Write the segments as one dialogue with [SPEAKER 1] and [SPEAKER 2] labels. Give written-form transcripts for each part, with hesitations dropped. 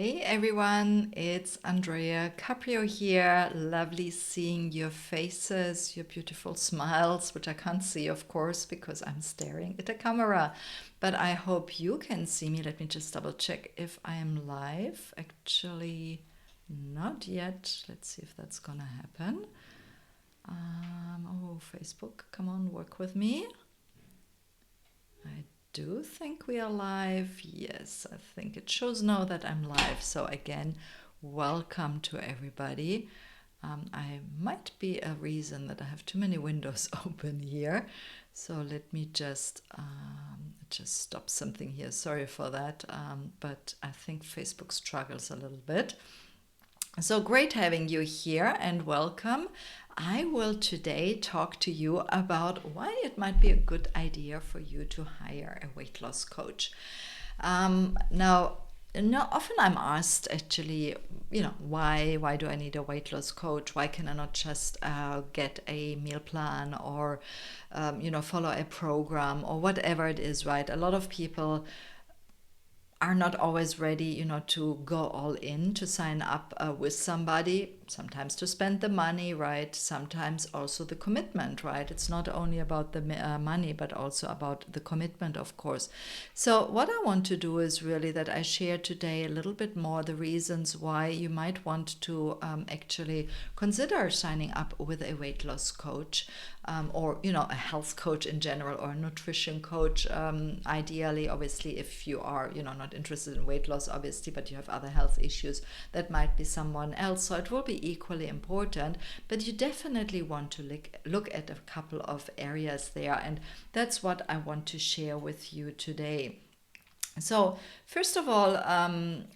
[SPEAKER 1] Hey everyone, it's Andrea Caprio here. Lovely seeing your faces, your beautiful smiles, which I can't see, of course, because I'm staring at a camera. But I hope you can see me. Let me just double check if I am live. Actually, not yet. Let's see if that's gonna happen. Oh, Facebook, come on, work with me. I do think we are live. Yes, I think it shows now that I'm live. So again, welcome to everybody. I might be a reason that I have too many windows open here. So let me just stop something here. Sorry for that, but I think Facebook struggles a little bit. So great having you here and welcome. I will today talk to you about why it might be a good idea for you to hire a weight loss coach. Now, often I'm asked actually, why do I need a weight loss coach? Why can I not just get a meal plan or, follow a program or whatever it is, right? A lot of people are not always ready, to go all in to sign up with somebody, sometimes to spend the money, right? Sometimes also the commitment, right? It's not only about the money, but also about the commitment, of course. So what I want to do is really that I share today a little bit more the reasons why you might want to actually consider signing up with a weight loss coach, or a health coach in general, or a nutrition coach, ideally, obviously, if you are not interested in weight loss, obviously, but you have other health issues, that might be someone else. So it will be equally important, but you definitely want to look at a couple of areas there, and that's what I want to share with you today. So first of all,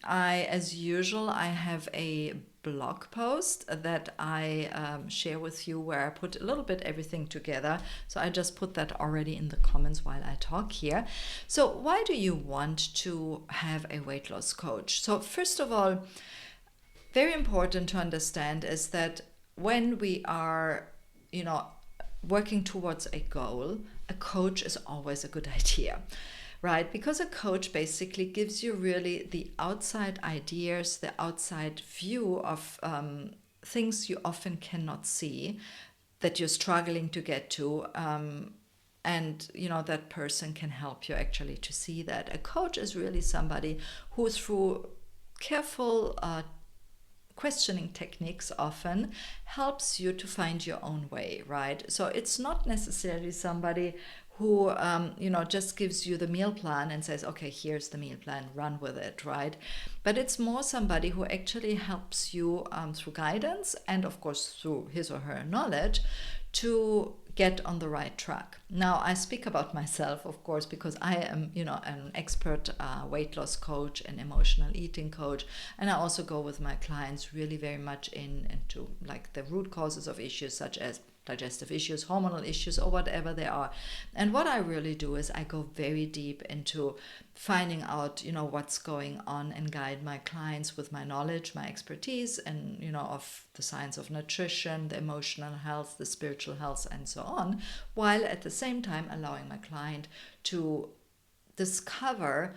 [SPEAKER 1] as usual, I have a blog post that I share with you where I put a little bit everything together. So I just put that already in the comments while I talk here. So why do you want to have a weight loss coach? So first of all, very important to understand is that when we are, working towards a goal, a coach is always a good idea, right? Because a coach basically gives you really the outside ideas, the outside view of things you often cannot see, that you're struggling to get to. And that person can help you actually to see that. A coach is really somebody who, through careful questioning techniques, often helps you to find your own way, right? So it's not necessarily somebody who just gives you the meal plan and says, okay, here's the meal plan, run with it, right? But it's more somebody who actually helps you through guidance and of course through his or her knowledge to get on the right track. Now, I speak about myself, of course, because I am, an expert weight loss coach and emotional eating coach, and I also go with my clients really very much into like the root causes of issues such as digestive issues, hormonal issues, or whatever they are. And what I really do is I go very deep into finding out, what's going on and guide my clients with my knowledge, my expertise, and, of the science of nutrition, the emotional health, the spiritual health, and so on, while at the same time allowing my client to discover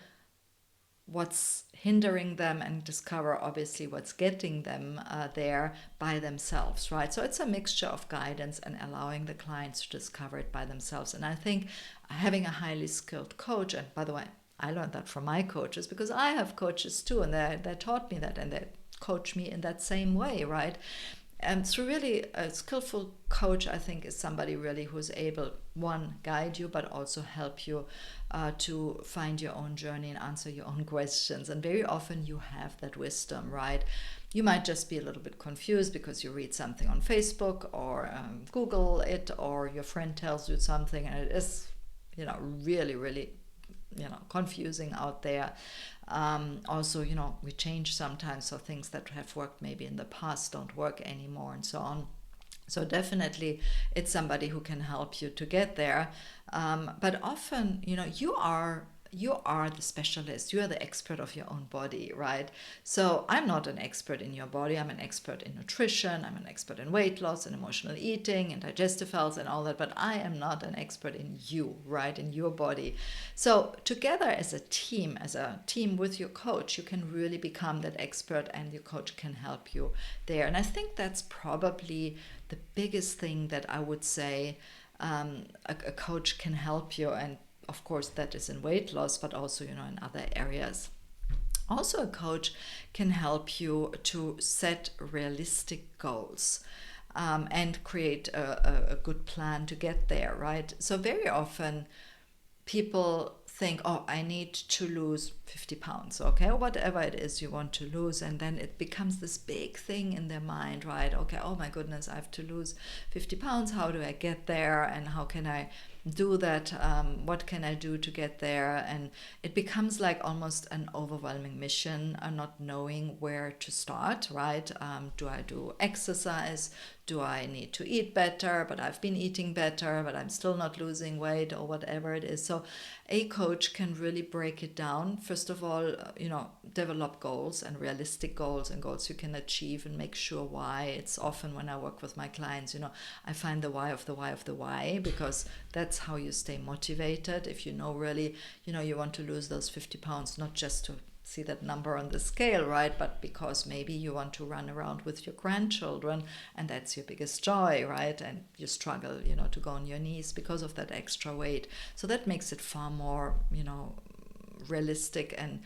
[SPEAKER 1] what's hindering them and discover obviously what's getting them there by themselves, right? So it's a mixture of guidance and allowing the clients to discover it by themselves. And I think having a highly skilled coach, and by the way, I learned that from my coaches because I have coaches too, and they taught me that and they coach me in that same way, right? And so really a skillful coach, I think, is somebody really who's able, one, guide you, but also help you to find your own journey and answer your own questions. And very often you have that wisdom, right? You might just be a little bit confused because you read something on Facebook or Google it, or your friend tells you something and it is, really, really confusing out there. Also, we change sometimes, so things that have worked maybe in the past don't work anymore and so on. So definitely it's somebody who can help you to get there. But often, you are you are the specialist, you are the expert of your own body, right? So I'm not an expert in your body. I'm an expert in nutrition, I'm an expert in weight loss and emotional eating and digestive health and all that, but I am not an expert in you, right? In your body. So together as a team with your coach, you can really become that expert, and your coach can help you there. And I think that's probably the biggest thing that I would say a coach can help you. And of course that is in weight loss, but also, in other areas. Also, a coach can help you to set realistic goals, and create a good plan to get there, right? So very often people think, oh, I need to lose 50 pounds, okay, or whatever it is you want to lose. And then it becomes this big thing in their mind, right? Okay, oh my goodness, I have to lose 50 pounds. How do I get there? And how can I do that? What can I do to get there? And it becomes like almost an overwhelming mission, not knowing where to start, right? Do I do exercise? Do I need to eat better? But I've been eating better, but I'm still not losing weight, or whatever it is. So a coach can really break it down. First of all, develop goals, and realistic goals, and goals you can achieve, and make sure why. It's often when I work with my clients, I find the why of the why of the why, because that's how you stay motivated. If you know really, you want to lose those 50 pounds, not just to see that number on the scale, right? But because maybe you want to run around with your grandchildren, and that's your biggest joy, right? And you struggle, to go on your knees because of that extra weight. So that makes it far more, realistic and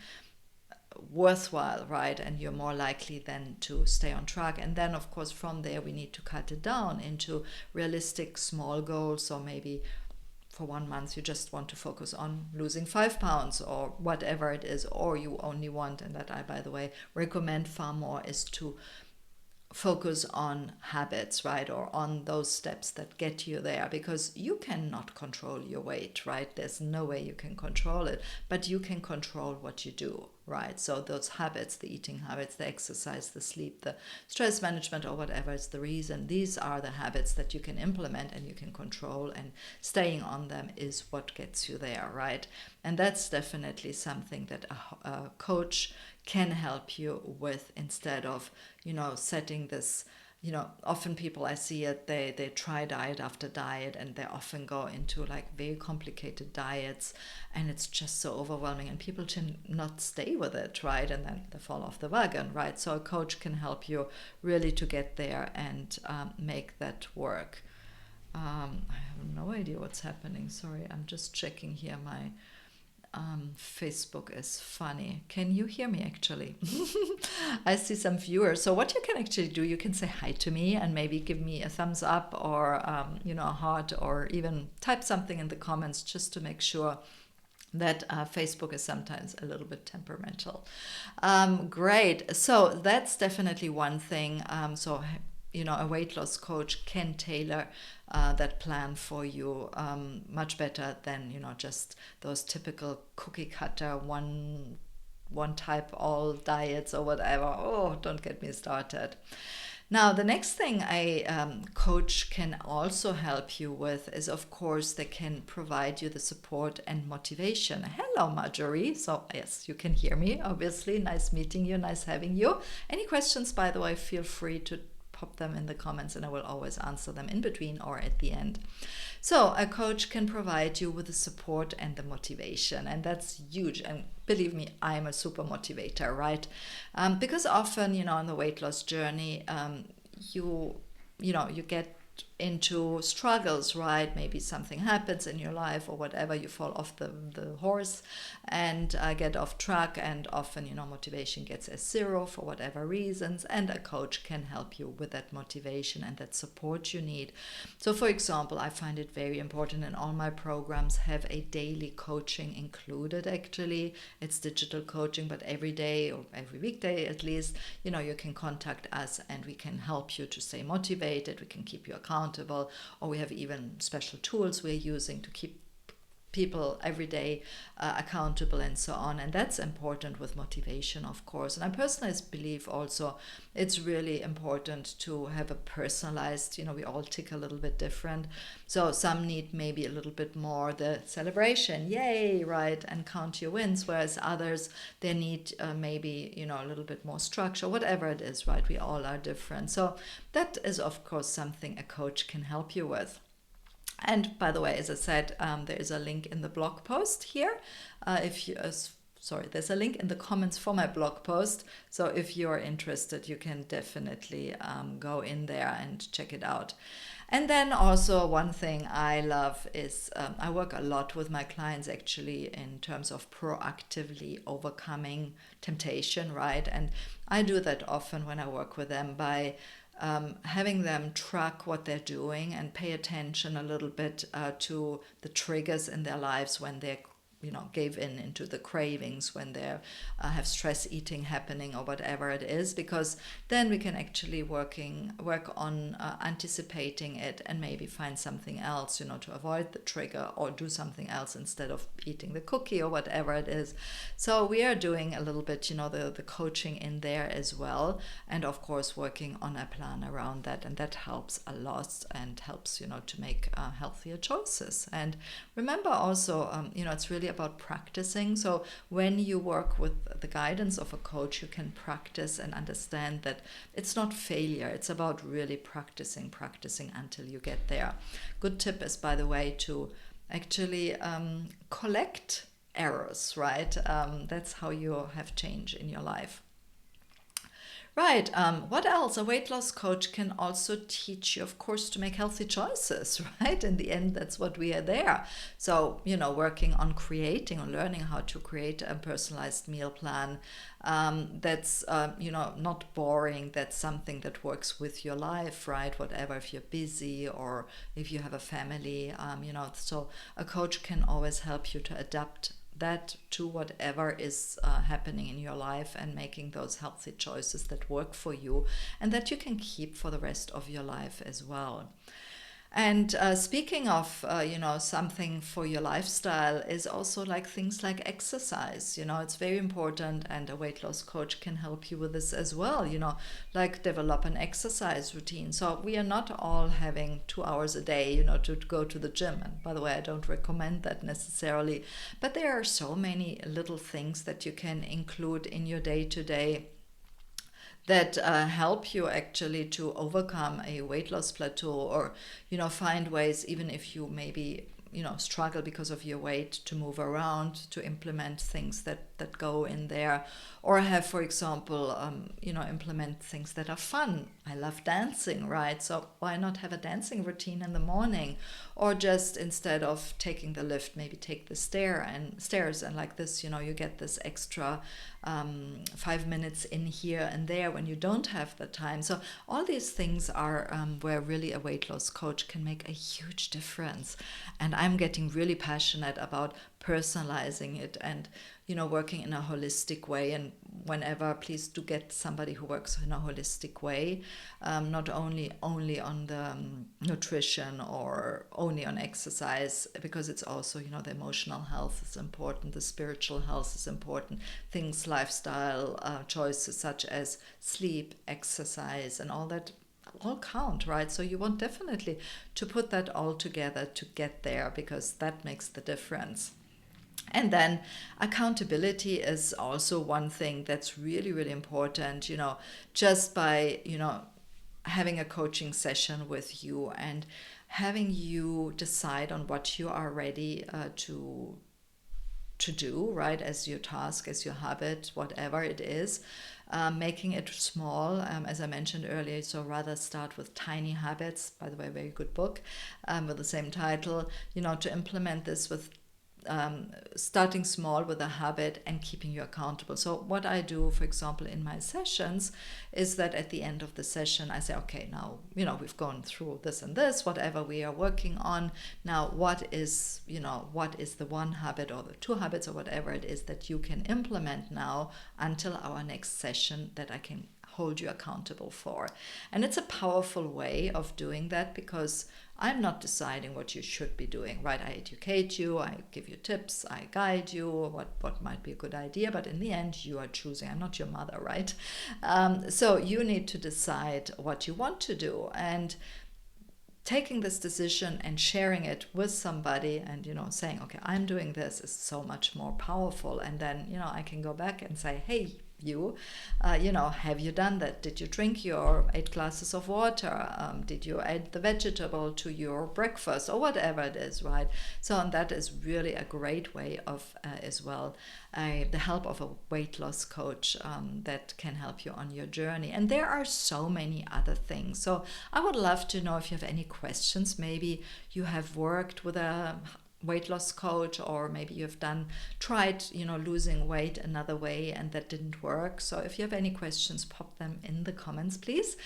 [SPEAKER 1] worthwhile, right? And you're more likely then to stay on track. And then, of course, from there, we need to cut it down into realistic small goals. So maybe for 1 month you just want to focus on losing 5 pounds, or whatever it is, or you only want, and that I, by the way, recommend far more, is to focus on habits, right? Or on those steps that get you there, because you cannot control your weight, right? There's no way you can control it, but you can control what you do, right? So those habits, the eating habits, the exercise, the sleep, the stress management, or whatever is the reason, these are the habits that you can implement and you can control, and staying on them is what gets you there, right? And that's definitely something that a coach can help you with, instead of, setting this, often people I see it, they try diet after diet, and they often go into like very complicated diets, and it's just so overwhelming, and people tend not stay with it, right? And then they fall off the wagon, right? So a coach can help you really to get there and make that work. I have no idea what's happening. Sorry, I'm just checking here. My Facebook is funny. Can you hear me actually? I see some viewers. So what you can actually do, you can say hi to me and maybe give me a thumbs up, or a heart, or even type something in the comments, just to make sure that Facebook is sometimes a little bit temperamental. Great. So that's definitely one thing. A weight loss coach can tailor that plan for you much better than, just those typical cookie cutter one type all diets or whatever. Oh, don't get me started. Now, the next thing a coach can also help you with is, of course, they can provide you the support and motivation. Hello, Marjorie. So, yes, you can hear me, obviously. Nice meeting you. Nice having you. Any questions, by the way, feel free to pop them in the comments, and I will always answer them in between or at the end. So a coach can provide you with the support and the motivation, and that's huge. And believe me, I'm a super motivator, right? Because often, on the weight loss journey, you get into struggles, right? Maybe something happens in your life or whatever, you fall off the horse and get off track, and often motivation gets as zero for whatever reasons, and a coach can help you with that motivation and that support you need. So for example, I find it very important, in all my programs have a daily coaching included. Actually, it's digital coaching, but every day or every weekday at least, you can contact us and we can help you to stay motivated. We can keep you accountable, or we have even special tools we're using to keep people every day accountable and so on. And that's important with motivation, of course. And I personally believe also it's really important to have a personalized, we all tick a little bit different. So some need maybe a little bit more the celebration, yay, right, and count your wins, whereas others, they need maybe, a little bit more structure, whatever it is, right? We all are different. So that is, of course, something a coach can help you with. And by the way, as I said, there is a link in the blog post here. There's a link in the comments for my blog post. So if you're interested, you can definitely go in there and check it out. And then also one thing I love is I work a lot with my clients actually in terms of proactively overcoming temptation, right? And I do that often when I work with them by having them track what they're doing and pay attention a little bit to the triggers in their lives when they're gave in into the cravings, when they have stress eating happening or whatever it is, because then we can actually work on anticipating it and maybe find something else, to avoid the trigger or do something else instead of eating the cookie or whatever it is. So we are doing a little bit, the coaching in there as well, and of course working on a plan around that, and that helps a lot and helps, to make healthier choices. And remember also, it's really about practicing. So when you work with the guidance of a coach, you can practice and understand that it's not failure. It's about really practicing until you get there. Good tip is, by the way, to actually collect errors, right? That's how you have change in your life. Right. What else? A weight loss coach can also teach you, of course, to make healthy choices, right? In the end, that's what we are there. So, working on creating or learning how to create a personalized meal plan that's, not boring. That's something that works with your life, right? Whatever, if you're busy or if you have a family, so a coach can always help you to adapt that to whatever is happening in your life and making those healthy choices that work for you and that you can keep for the rest of your life as well. And speaking of, something for your lifestyle is also like things like exercise. It's very important, and a weight loss coach can help you with this as well, like develop an exercise routine. So we are not all having 2 hours a day, to go to the gym. And by the way, I don't recommend that necessarily, but there are so many little things that you can include in your day-to-day that help you actually to overcome a weight loss plateau, or find ways, even if you maybe struggle because of your weight, to move around, to implement things that go in there, or have, for example, implement things that are fun. I love dancing, right? So why not have a dancing routine in the morning, or just instead of taking the lift, maybe take the stairs, and like this, you get this extra 5 minutes in here and there when you don't have the time. So all these things are where really a weight loss coach can make a huge difference. And I'm getting really passionate about personalizing it and working in a holistic way. And whenever, please do get somebody who works in a holistic way, not only on the nutrition or only on exercise, because it's also the emotional health is important, the spiritual health is important, things, lifestyle choices such as sleep, exercise, and all that all count, right? So you want definitely to put that all together to get there, because that makes the difference. And then accountability is also one thing that's really, really important, just by, having a coaching session with you and having you decide on what you are ready to do, right, as your task, as your habit, whatever it is, making it small, as I mentioned earlier. So rather start with Tiny Habits, by the way, very good book with the same title, to implement this with starting small with a habit and keeping you accountable. So what I do, for example, in my sessions is that at the end of the session, I say, okay, now, we've gone through this and this, whatever we are working on. Now, what is the one habit or the 2 habits or whatever it is that you can implement now until our next session that I can hold you accountable for. And it's a powerful way of doing that, because I'm not deciding what you should be doing, right? I educate you, I give you tips, I guide you, what might be a good idea, but in the end, you are choosing. I'm not your mother, right? So you need to decide what you want to do. And taking this decision and sharing it with somebody and, saying, okay, I'm doing this is so much more powerful. And then, I can go back and say, hey, have you done that? Did you drink your 8 glasses of water? Did you add the vegetable to your breakfast or whatever it is, right? So, and that is really a great way of, as well, the help of a weight loss coach that can help you on your journey. And there are so many other things. So I would love to know if you have any questions. Maybe you have worked with a weight loss coach, or maybe you've tried losing weight another way and that didn't work. So if you have any questions, pop them in the comments, please.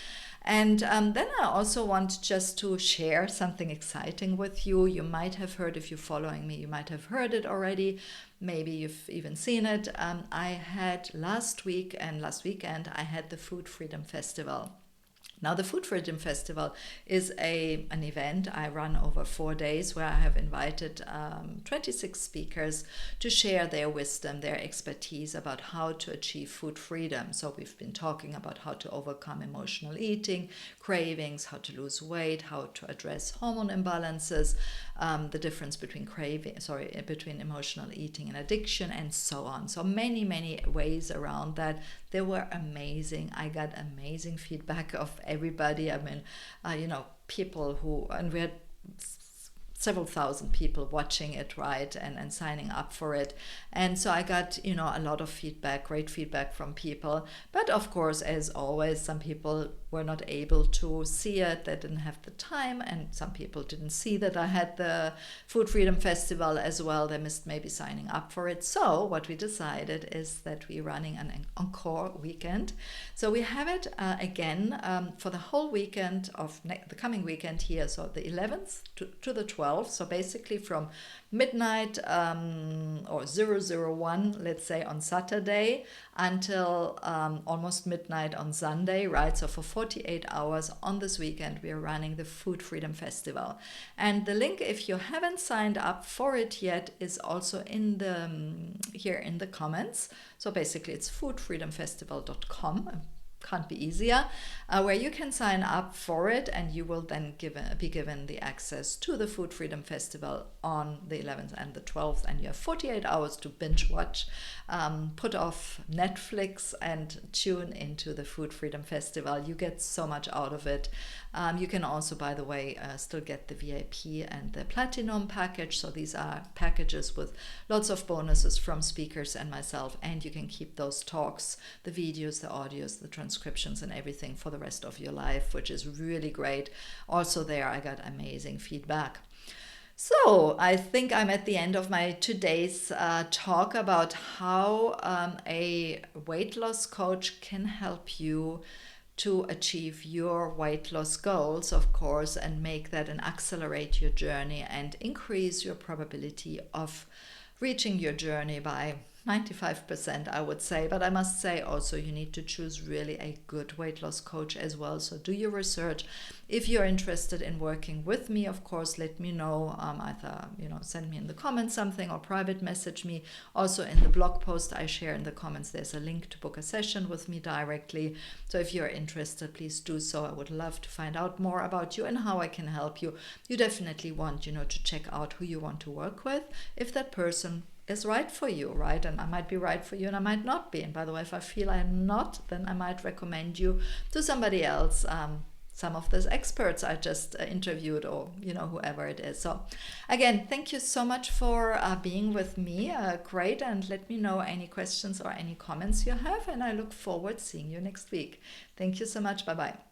[SPEAKER 1] And then I also want just to share something exciting with you. You might have heard, if you're following me, you might have heard it already. Maybe you've even seen it. I had last weekend, I had the Food Freedom Festival. Now, the Food Freedom Festival is an event I run over 4 days, where I have invited 26 speakers to share their wisdom, their expertise about how to achieve food freedom. So we've been talking about how to overcome emotional eating, cravings, how to lose weight, how to address hormone imbalances, the difference between between emotional eating and addiction, and so on. So many, many ways around that. They were amazing. I got amazing feedback of everybody. I mean, people and we had several thousand people watching it, right, and signing up for it. And so I got, a lot of feedback, great feedback from people. But of course, as always, some people were not able to see it. They didn't have the time. And some people didn't see that I had the Food Freedom Festival as well. They missed maybe signing up for it. So what we decided is that we're running an encore weekend. So we have it again for the whole weekend of the coming weekend here. So the 11th to the 12th. So basically from midnight or 001, let's say, on Saturday until almost midnight on Sunday, right? So for 48 hours on this weekend, we are running the Food Freedom Festival. And the link, if you haven't signed up for it yet, is also in the here in the comments. So basically it's foodfreedomfestival.com. Can't be easier, where you can sign up for it, and you will then be given the access to the Food Freedom Festival on the 11th and the 12th, and you have 48 hours to binge watch, put off Netflix and tune into the Food Freedom Festival. You get so much out of it. You can also, by the way, still get the VIP and the Platinum package. So these are packages with lots of bonuses from speakers and myself, and you can keep those talks, the videos, the audios, the transcriptions and everything for the rest of your life, which is really great. Also there, I got amazing feedback. So I think I'm at the end of my today's talk about how a weight loss coach can help you to achieve your weight loss goals, of course, and make that and accelerate your journey and increase your probability of reaching your journey by 95%, I would say. But I must say also, you need to choose really a good weight loss coach as well. So do your research. If you're interested in working with me, of course, let me know. Either send me in the comments something or private message me. Also in the blog post I share in the comments, there's a link to book a session with me directly. So if you're interested, please do so. I would love to find out more about you and how I can help you. You definitely want to check out who you want to work with, if that person is right for you, right? And I might be right for you and I might not be. And by the way, if I feel I'm not, then I might recommend you to somebody else, some of those experts I just interviewed, or whoever it is. So again, thank you so much for being with me. Great. And let me know any questions or any comments you have, and I look forward to seeing you next week. Thank you so much. Bye bye.